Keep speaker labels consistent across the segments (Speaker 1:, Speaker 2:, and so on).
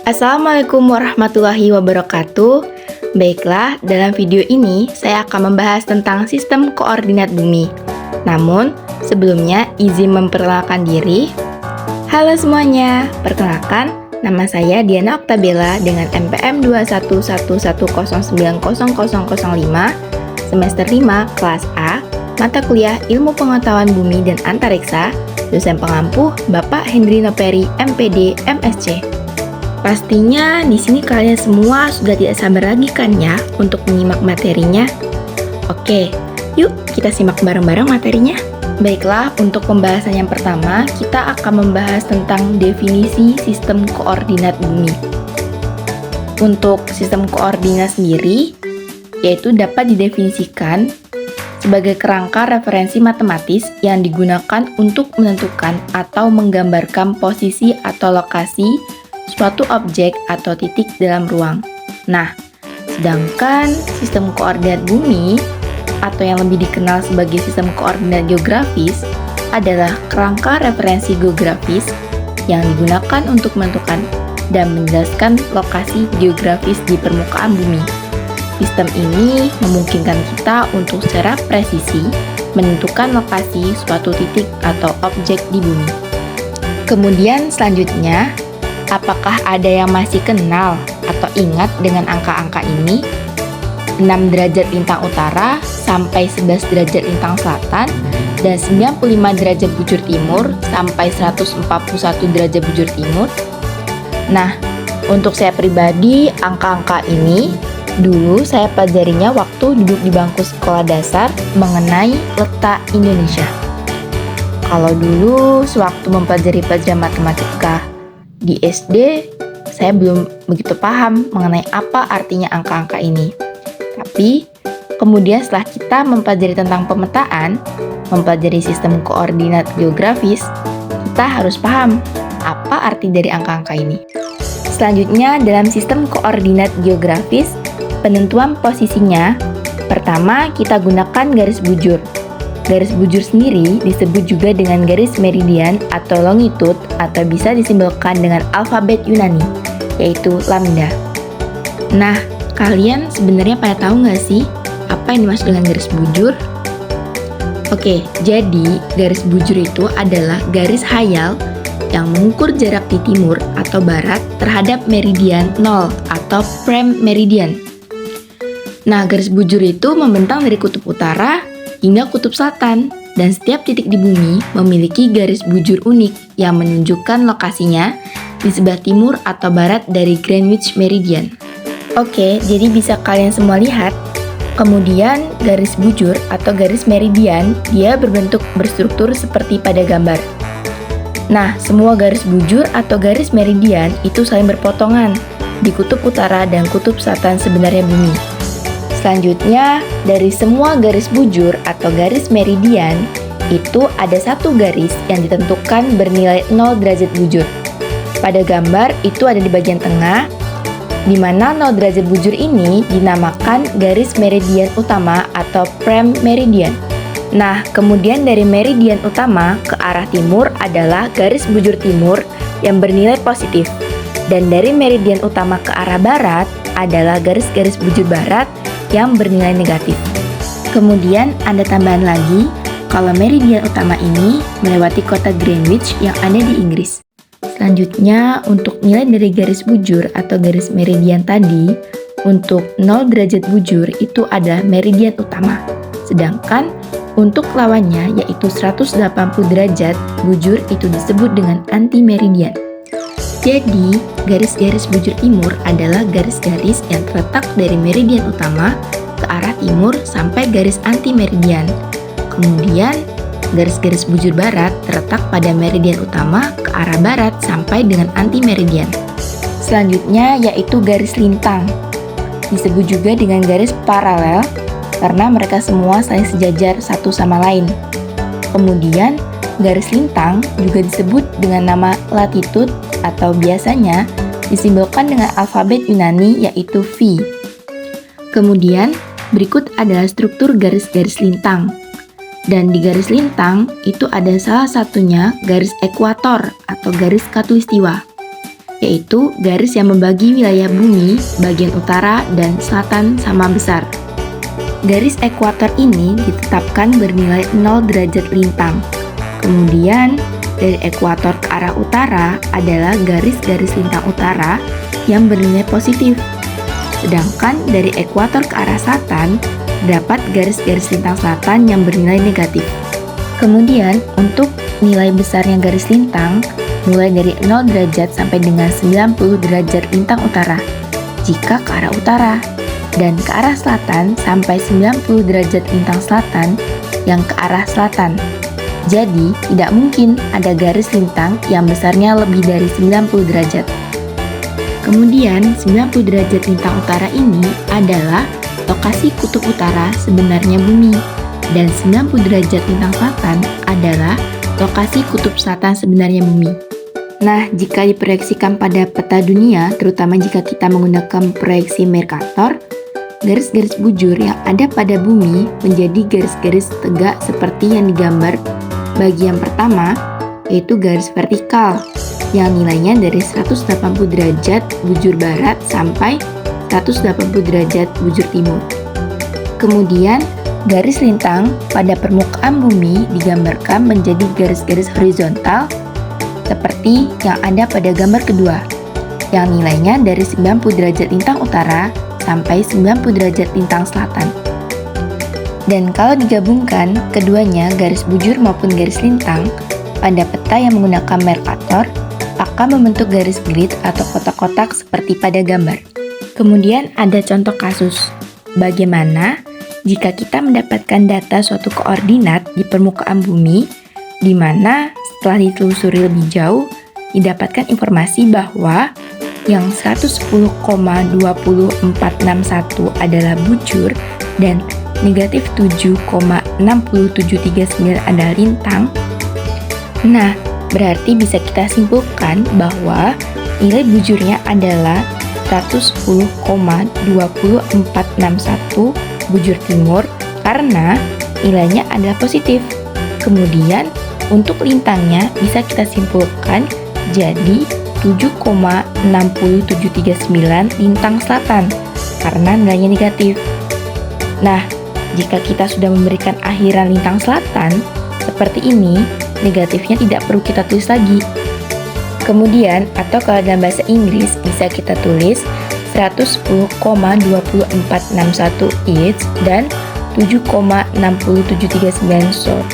Speaker 1: Assalamualaikum warahmatullahi wabarakatuh. Baiklah, dalam video ini saya akan membahas tentang sistem koordinat bumi. Namun, sebelumnya izin memperkenalkan diri. Halo semuanya, perkenalkan, nama saya Diana Oktabella dengan NPM 21110900005, semester 5, kelas A, mata kuliah Ilmu Pengetahuan Bumi dan Antariksa, dosen pengampu Bapak Hendri Noperi, MPD, MSc. Pastinya di sini kalian semua sudah tidak sabar lagi kan ya untuk menyimak materinya? Oke, yuk kita simak bareng-bareng materinya. Baiklah, untuk pembahasan yang pertama, kita akan membahas tentang definisi sistem koordinat bumi. Untuk sistem koordinat sendiri, yaitu dapat didefinisikan sebagai kerangka referensi matematis yang digunakan untuk menentukan atau menggambarkan posisi atau lokasi suatu objek atau titik dalam ruang. Nah, sedangkan sistem koordinat bumi atau yang lebih dikenal sebagai sistem koordinat geografis adalah kerangka referensi geografis yang digunakan untuk menentukan dan menjelaskan lokasi geografis di permukaan bumi. Sistem ini memungkinkan kita untuk secara presisi menentukan lokasi suatu titik atau objek di bumi. Kemudian selanjutnya, apakah ada yang masih kenal atau ingat dengan angka-angka ini? 6 derajat lintang utara sampai 11 derajat lintang selatan dan 95 derajat bujur timur sampai 141 derajat bujur timur. Nah, untuk saya pribadi, angka-angka ini dulu saya pelajarinya waktu duduk di bangku sekolah dasar mengenai letak Indonesia. Kalau dulu sewaktu mempelajari pelajaran matematika di SD, saya belum begitu paham mengenai apa artinya angka-angka ini. Tapi, kemudian setelah kita mempelajari tentang pemetaan, mempelajari sistem koordinat geografis, kita harus paham apa arti dari angka-angka ini. Selanjutnya, dalam sistem koordinat geografis, penentuan posisinya, pertama kita gunakan garis bujur. Garis bujur sendiri disebut juga dengan garis meridian atau longitude atau bisa disimbolkan dengan alfabet Yunani, yaitu lambda. Nah, kalian sebenarnya pada tahu nggak sih apa yang dimaksud dengan garis bujur? Oke, jadi garis bujur itu adalah garis hayal yang mengukur jarak di timur atau barat terhadap meridian 0 atau prime meridian. Nah, garis bujur itu membentang dari kutub utara hingga kutub selatan, dan setiap titik di bumi memiliki garis bujur unik yang menunjukkan lokasinya di sebelah timur atau barat dari Greenwich Meridian. Oke, jadi bisa kalian semua lihat, kemudian garis bujur atau garis meridian dia berstruktur seperti pada gambar. Nah, semua garis bujur atau garis meridian itu saling berpotongan di kutub utara dan kutub selatan sebenarnya bumi. Selanjutnya, dari semua garis bujur atau garis meridian, itu ada satu garis yang ditentukan bernilai 0 derajat bujur. Pada gambar, itu ada di bagian tengah, di mana 0 derajat bujur ini dinamakan garis meridian utama atau prime meridian. Nah, kemudian dari meridian utama ke arah timur adalah garis bujur timur yang bernilai positif. Dan dari meridian utama ke arah barat adalah garis-garis bujur barat yang bernilai negatif. Kemudian ada tambahan lagi kalau meridian utama ini melewati kota Greenwich yang ada di Inggris. Selanjutnya, untuk nilai dari garis bujur atau garis meridian tadi, untuk 0 derajat bujur itu ada meridian utama. Sedangkan untuk lawannya yaitu 180 derajat bujur itu disebut dengan anti meridian. Jadi, garis-garis bujur timur adalah garis-garis yang terletak dari meridian utama ke arah timur sampai garis anti-meridian. Kemudian, garis-garis bujur barat terletak pada meridian utama ke arah barat sampai dengan anti-meridian. Selanjutnya yaitu garis lintang. Disebut juga dengan garis paralel karena mereka semua saling sejajar satu sama lain. Kemudian, garis lintang juga disebut dengan nama latitude atau biasanya disimbolkan dengan alfabet Yunani yaitu V. Kemudian, berikut adalah struktur garis-garis lintang. Dan di garis lintang itu ada salah satunya garis ekuator atau garis khatulistiwa. yaitu garis yang membagi wilayah bumi bagian utara dan selatan sama besar. Garis ekuator ini ditetapkan bernilai 0 derajat lintang. Kemudian, dari ekuator ke arah utara adalah garis-garis lintang utara yang bernilai positif. Sedangkan dari ekuator ke arah selatan, terdapat garis-garis lintang selatan yang bernilai negatif. Kemudian, untuk nilai besarnya garis lintang, mulai dari 0 derajat sampai dengan 90 derajat lintang utara, jika ke arah utara, dan ke arah selatan sampai 90 derajat lintang selatan yang ke arah selatan. Jadi, tidak mungkin ada garis lintang yang besarnya lebih dari 90 derajat. Kemudian, 90 derajat lintang utara ini adalah lokasi kutub utara sebenarnya bumi, dan 90 derajat lintang selatan adalah lokasi kutub selatan sebenarnya bumi. Nah, jika diproyeksikan pada peta dunia, terutama jika kita menggunakan proyeksi Mercator, garis-garis bujur yang ada pada bumi menjadi garis-garis tegak seperti yang digambar bagian pertama, yaitu garis vertikal yang nilainya dari 180 derajat bujur barat sampai 180 derajat bujur timur. Kemudian, garis lintang pada permukaan bumi digambarkan menjadi garis-garis horizontal seperti yang ada pada gambar kedua, yang nilainya dari 90 derajat lintang utara sampai 90 derajat lintang selatan. Dan kalau digabungkan keduanya, garis bujur maupun garis lintang, pada peta yang menggunakan Mercator akan membentuk garis grid atau kotak-kotak seperti pada gambar. Kemudian ada contoh kasus, bagaimana jika kita mendapatkan data suatu koordinat di permukaan bumi, di mana setelah ditelusuri lebih jauh, didapatkan informasi bahwa yang 110,20461 adalah bujur dan negatif 7,6739 adalah lintang. Nah, berarti bisa kita simpulkan bahwa nilai bujurnya adalah 110,2461 bujur timur karena nilainya adalah positif. Kemudian, untuk lintangnya bisa kita simpulkan jadi 7,60739 lintang selatan karena nilainya negatif. Nah, jika kita sudah memberikan akhiran lintang selatan seperti ini, negatifnya tidak perlu kita tulis lagi. Kemudian, atau kalau dalam bahasa Inggris bisa kita tulis 110,2461 east dan 7,60739 south.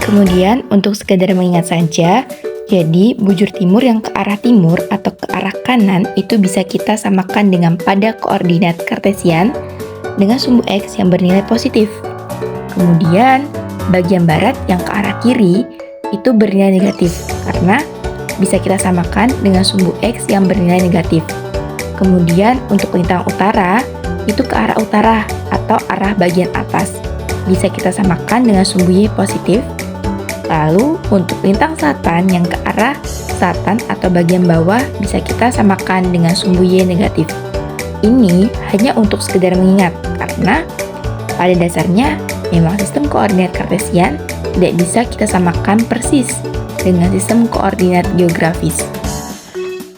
Speaker 1: Kemudian, untuk sekedar mengingat saja, jadi bujur timur yang ke arah timur atau ke arah kanan itu bisa kita samakan dengan pada koordinat kartesian dengan sumbu X yang bernilai positif. Kemudian, bagian barat yang ke arah kiri itu bernilai negatif karena bisa kita samakan dengan sumbu X yang bernilai negatif. Kemudian, untuk lintang utara itu ke arah utara atau arah bagian atas. Bisa kita samakan dengan sumbu Y positif. Lalu, untuk lintang selatan yang ke arah selatan atau bagian bawah bisa kita samakan dengan sumbu Y negatif. Ini hanya untuk sekedar mengingat, karena pada dasarnya memang sistem koordinat kartesian tidak bisa kita samakan persis dengan sistem koordinat geografis.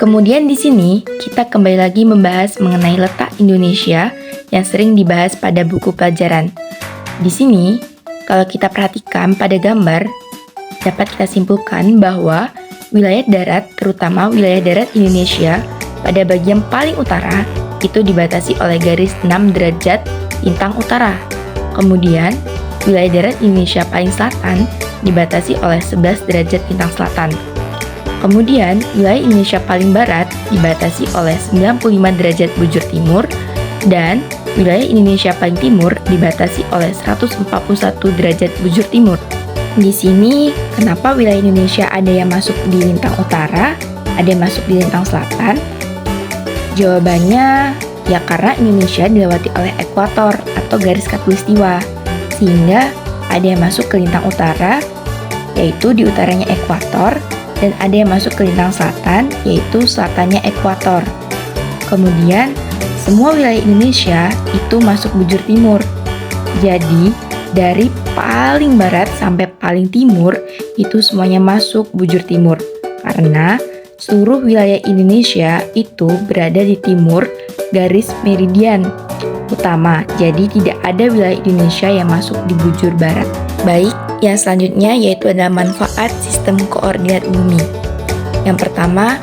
Speaker 1: Kemudian di sini kita kembali lagi membahas mengenai letak Indonesia yang sering dibahas pada buku pelajaran. Di sini, kalau kita perhatikan pada gambar, dapat kita simpulkan bahwa wilayah darat, terutama wilayah darat Indonesia, pada bagian paling utara itu dibatasi oleh garis 6 derajat lintang utara. Kemudian, wilayah darat Indonesia paling selatan dibatasi oleh 11 derajat lintang selatan. Kemudian, wilayah Indonesia paling barat dibatasi oleh 95 derajat bujur timur dan wilayah Indonesia paling timur dibatasi oleh 141 derajat bujur timur. Di sini, kenapa wilayah Indonesia ada yang masuk di lintang utara, ada yang masuk di lintang selatan? Jawabannya, ya karena Indonesia dilewati oleh ekuator atau garis khatulistiwa, sehingga ada yang masuk ke lintang utara, yaitu di utaranya ekuator, dan ada yang masuk ke lintang selatan, yaitu selatannya ekuator. Kemudian, semua wilayah Indonesia itu masuk bujur timur. Jadi, dari paling barat sampai paling timur itu semuanya masuk bujur timur karena seluruh wilayah Indonesia itu berada di timur garis meridian utama, jadi tidak ada wilayah Indonesia yang masuk di bujur barat. Baik, yang selanjutnya yaitu adalah manfaat sistem koordinat bumi. Yang pertama,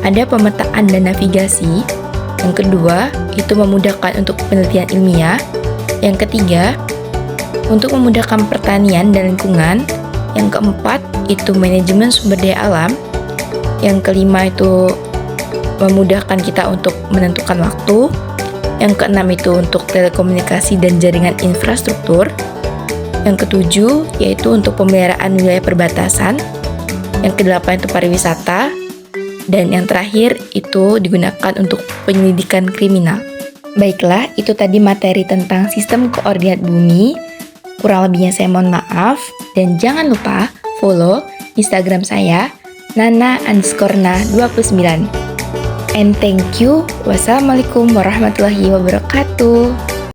Speaker 1: ada pemetaan dan navigasi. Yang kedua, itu memudahkan untuk penelitian ilmiah. Yang ketiga, untuk memudahkan pertanian dan lingkungan. Yang keempat, itu manajemen sumber daya alam. Yang kelima, itu memudahkan kita untuk menentukan waktu. Yang keenam, itu untuk telekomunikasi dan jaringan infrastruktur. Yang ketujuh, yaitu untuk pemeliharaan wilayah perbatasan. Yang kedelapan, itu pariwisata. Dan yang terakhir, itu digunakan untuk penyelidikan kriminal. Baiklah, itu tadi materi tentang sistem koordinat bumi. Kurang lebihnya saya mohon maaf. Dan jangan lupa follow Instagram saya, nana_na29. And thank you. Wassalamualaikum warahmatullahi wabarakatuh.